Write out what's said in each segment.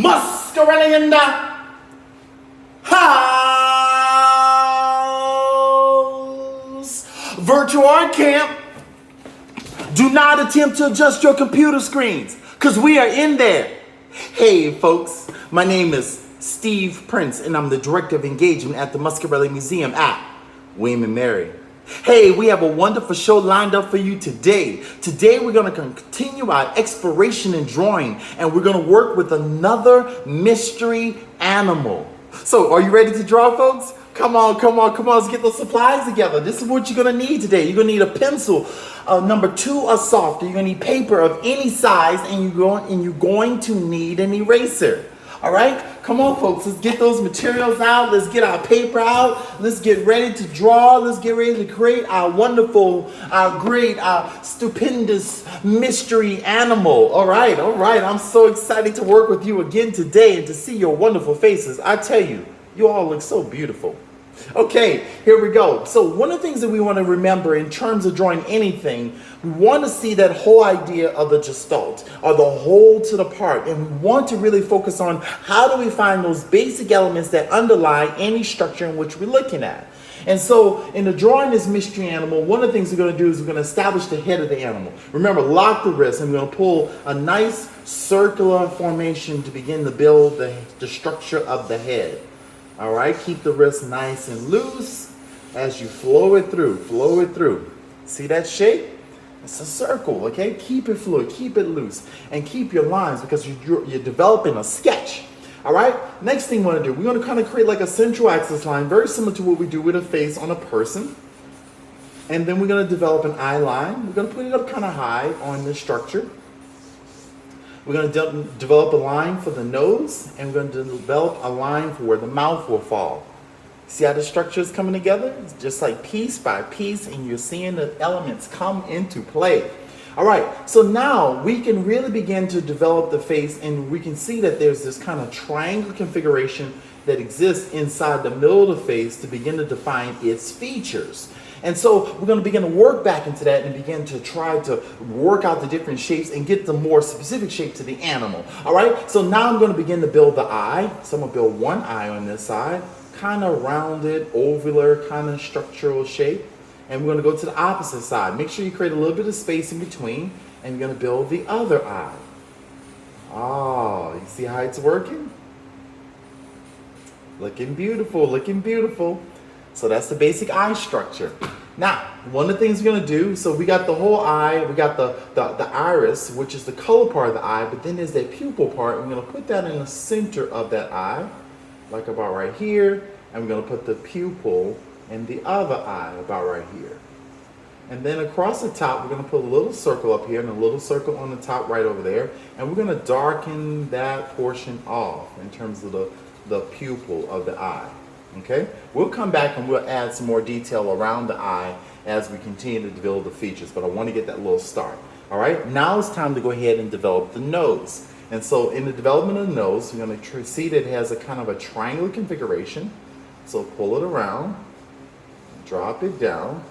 Muscarelle in the house. Virtual art camp. Do not attempt to adjust your computer screens, because we are in there. Hey folks, my name is Steve Prince, and I'm the Director of Engagement at the Muscarelle Museum at William and Mary. Hey, we have a wonderful show lined up for you today. Today we're going to continue our exploration in drawing, and we're going to work with another mystery animal. So are you ready to draw, folks? Come on, let's get those supplies together. This is what you're going to need today. You're going to need a pencil, number 2 or softer. You're going to need paper of any size, and you're going to need an eraser. All right, come on, folks. Let's get those materials out. Let's get our paper out. Let's get ready to draw. Let's get ready to create our wonderful, our great, our stupendous mystery animal. All right. I'm so excited to work with you again today and to see your wonderful faces. I tell you, you all look so beautiful. Okay, here we go. So one of the things that we want to remember in terms of drawing anything, we want to see that whole idea of the gestalt, or the whole to the part. And we want to really focus on how do we find those basic elements that underlie any structure in which we're looking at. And so in the drawing this mystery animal, one of the things we're going to do is we're going to establish the head of the animal. Remember, lock the wrist, and we're going to pull a nice circular formation to begin to build the structure of the head. All right, keep the wrist nice and loose as you flow it through. See that shape? It's a circle, okay? Keep it fluid, keep it loose, and keep your lines because you're developing a sketch. All right, next thing we want to do, we're going to kind of create like a central axis line, very similar to what we do with a face on a person. And then we're going to develop an eye line. We're going to put it up kind of high on this structure. We're going to develop a line for the nose, and we're going to develop a line for where the mouth will fall. See how the structure is coming together? It's just like piece by piece, and you're seeing the elements come into play. All right, so now we can really begin to develop the face, and we can see that there's this kind of triangle configuration that exists inside the middle of the face to begin to define its features. And so we're going to begin to work back into that and begin to try to work out the different shapes and get the more specific shape to the animal. All right, so now I'm going to begin to build the eye. So I'm going to build one eye on this side, kind of rounded, ovular, kind of structural shape. And we're going to go to the opposite side. Make sure you create a little bit of space in between, and you're going to build the other eye. Oh, you see how it's working? Looking beautiful, looking beautiful. So that's the basic eye structure. Now, one of the things we're going to do, so we got the whole eye, we got the iris, which is the color part of the eye, but then there's that pupil part. We're going to put that in the center of that eye, like about right here, and we're going to put the pupil in the other eye, about right here. And then across the top, we're going to put a little circle up here and a little circle on the top right over there, and we're going to darken that portion off in terms of the pupil of the eye. Okay, we'll come back and we'll add some more detail around the eye as we continue to develop the features, but I want to get that little start. All right, now it's time to go ahead and develop the nose. And so in the development of the nose, we're going to see that it has a kind of a triangular configuration. So pull it around, drop it down,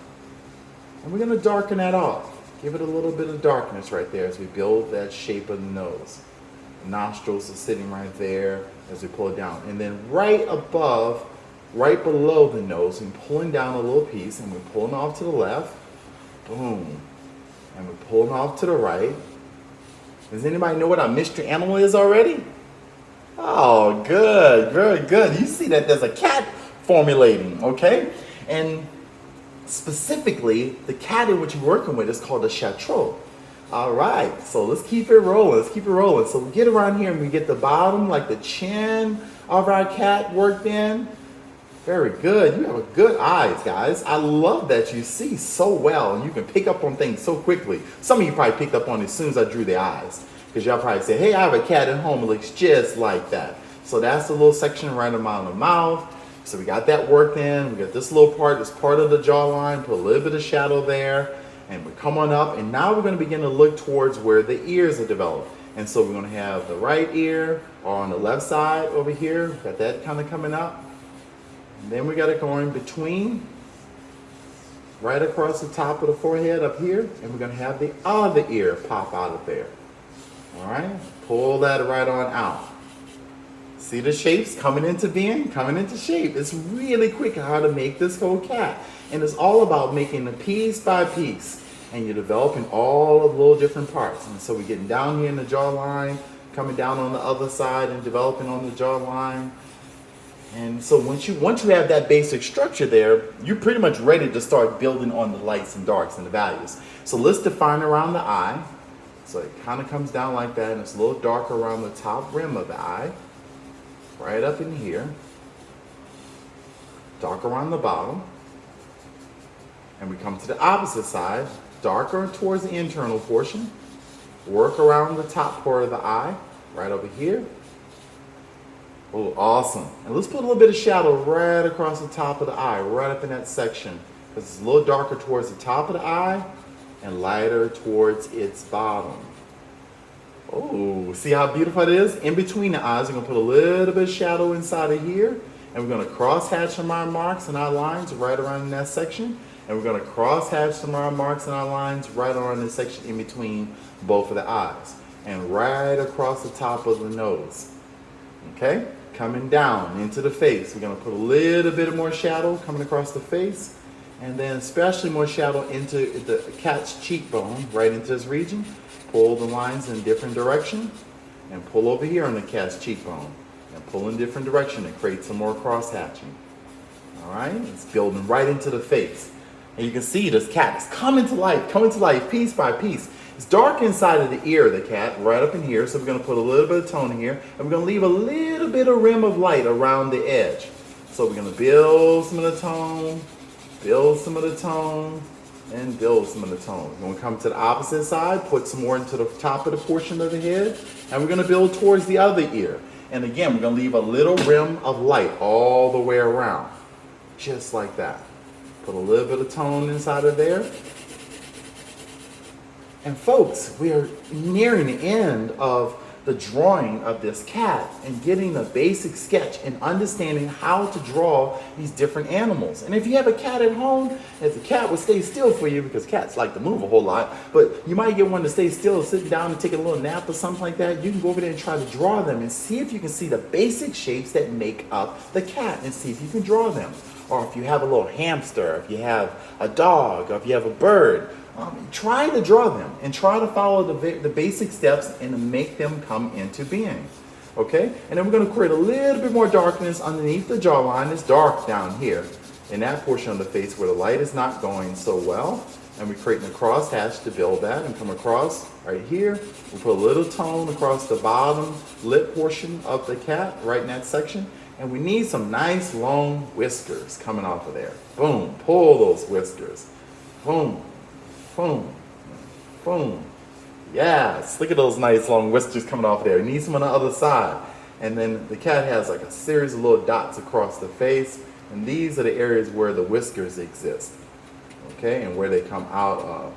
and we're going to darken that off. Give it a little bit of darkness right there as we build that shape of the nose. The nostrils are sitting right there as we pull it down. And then right above, right below the nose, and pulling down a little piece, and we're pulling off to the left, boom, and we're pulling off to the right. Does anybody know what our mystery animal is already? Oh, good, very good. You see that there's a cat formulating, okay? And specifically, the cat in which we're working with is called a chateau. All right, so let's keep it rolling, So we get around here and we get the bottom, like the chin of our cat worked in. Very good. You have a good eyes, guys. I love that you see so well and you can pick up on things so quickly. Some of you probably picked up on it as soon as I drew the eyes, because y'all probably say, hey, I have a cat at home. It looks just like that. So that's the little section right around the mouth. So we got that worked in. We got this little part, this part of the jawline, put a little bit of shadow there, and we come on up. And now we're going to begin to look towards where the ears are developed. And so we're going to have the right ear or on the left side over here. Got that kind of coming up. And then we got it going between, right across the top of the forehead up here, and we're going to have the other ear pop out of there. All right, pull that right on out. See the shapes coming into being, coming into shape. It's really quick how to make this whole cat. And it's all about making it piece by piece. And you're developing all of the little different parts. And so we're getting down here in the jawline, coming down on the other side and developing on the jawline. And so once you have that basic structure there, you're pretty much ready to start building on the lights and darks and the values. So let's define around the eye. So it kind of comes down like that, and it's a little darker around the top rim of the eye. Right up in here. Dark around the bottom. And we come to the opposite side, darker towards the internal portion. Work around the top part of the eye, right over here. Oh, awesome. And let's put a little bit of shadow right across the top of the eye, right up in that section. Because it's a little darker towards the top of the eye and lighter towards its bottom. Oh, see how beautiful it is? In between the eyes, we're going to put a little bit of shadow inside of here. And we're going to cross hatch some of our marks and our lines right around in that section. And we're going to cross hatch some of our marks and our lines right around this section in between both of the eyes. And right across the top of the nose. Okay? Coming down into the face. We're going to put a little bit more shadow coming across the face. And then especially more shadow into the cat's cheekbone, right into this region. Pull the lines in different direction. And pull over here on the cat's cheekbone. And pull in different direction and create some more cross hatching. Alright? It's building right into the face. And you can see this cat is coming to life piece by piece. It's dark inside of the ear of the cat, right up in here, so we're going to put a little bit of tone here, and we're going to leave a little bit of rim of light around the edge. So we're going to build some of the tone, build some of the tone, and build some of the tone. We're going to come to the opposite side, put some more into the top of the portion of the head, and we're going to build towards the other ear. And again, we're going to leave a little rim of light all the way around, just like that. Put a little bit of tone inside of there. And folks, we are nearing the end of the drawing of this cat and getting a basic sketch and understanding how to draw these different animals. And if you have a cat at home, if the cat will stay still for you, because cats like to move a whole lot, but you might get one to stay still, sit down and take a little nap or something like that, you can go over there and try to draw them and see if you can see the basic shapes that make up the cat and see if you can draw them. Or if you have a little hamster, if you have a dog, or if you have a bird, try to draw them and try to follow the basic steps and to make them come into being. Okay? And then we're going to create a little bit more darkness underneath the jawline. It's dark down here in that portion of the face where the light is not going so well. And we're creating a cross hatch to build that and come across right here. We'll put a little tone across the bottom lip portion of the cat right in that section. And we need some nice long whiskers coming off of there. Boom. Pull those whiskers. Boom. Boom. Boom. Yes. Look at those nice long whiskers coming off there. You need some on the other side. And then the cat has like a series of little dots across the face. And these are the areas where the whiskers exist. Okay? And where they come out of.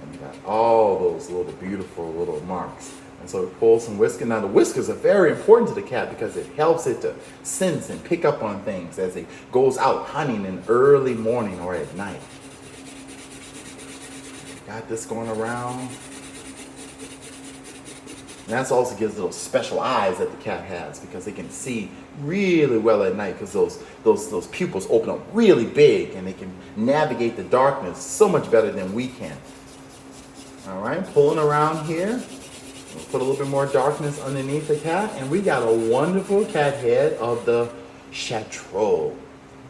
And you got all those little beautiful little marks. And so pull some whiskers. Now the whiskers are very important to the cat because it helps it to sense and pick up on things as it goes out hunting in early morning or at night. Got this going around. And that also gives those special eyes that the cat has because they can see really well at night because those pupils open up really big and they can navigate the darkness so much better than we can. All right, pulling around here. We'll put a little bit more darkness underneath the cat, and we got a wonderful cat head of the Chatrol.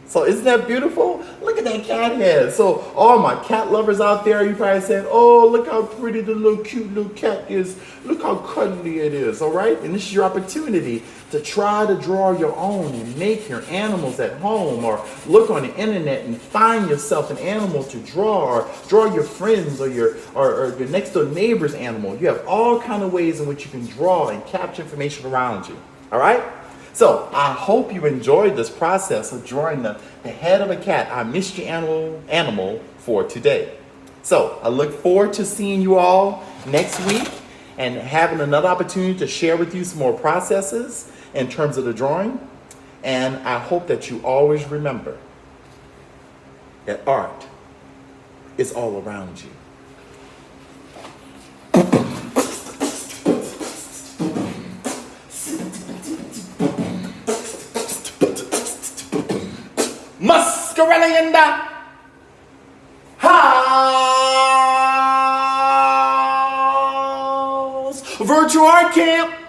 So isn't that beautiful? Look at that cat head. So all my cat lovers out there, you probably said, oh, look how pretty the little cute little cat is. Look how cuddly it is, all right? And this is your opportunity to try to draw your own and make your animals at home, or look on the internet and find yourself an animal to draw, or draw your friends or your next door neighbor's animal. You have all kinds of ways in which you can draw and capture information around you, all right? So I hope you enjoyed this process of drawing the head of a cat, our mystery animal for today. So I look forward to seeing you all next week and having another opportunity to share with you some more processes in terms of the drawing. And I hope that you always remember that art is all around you. Muscarelle in the house. Virtual art camp.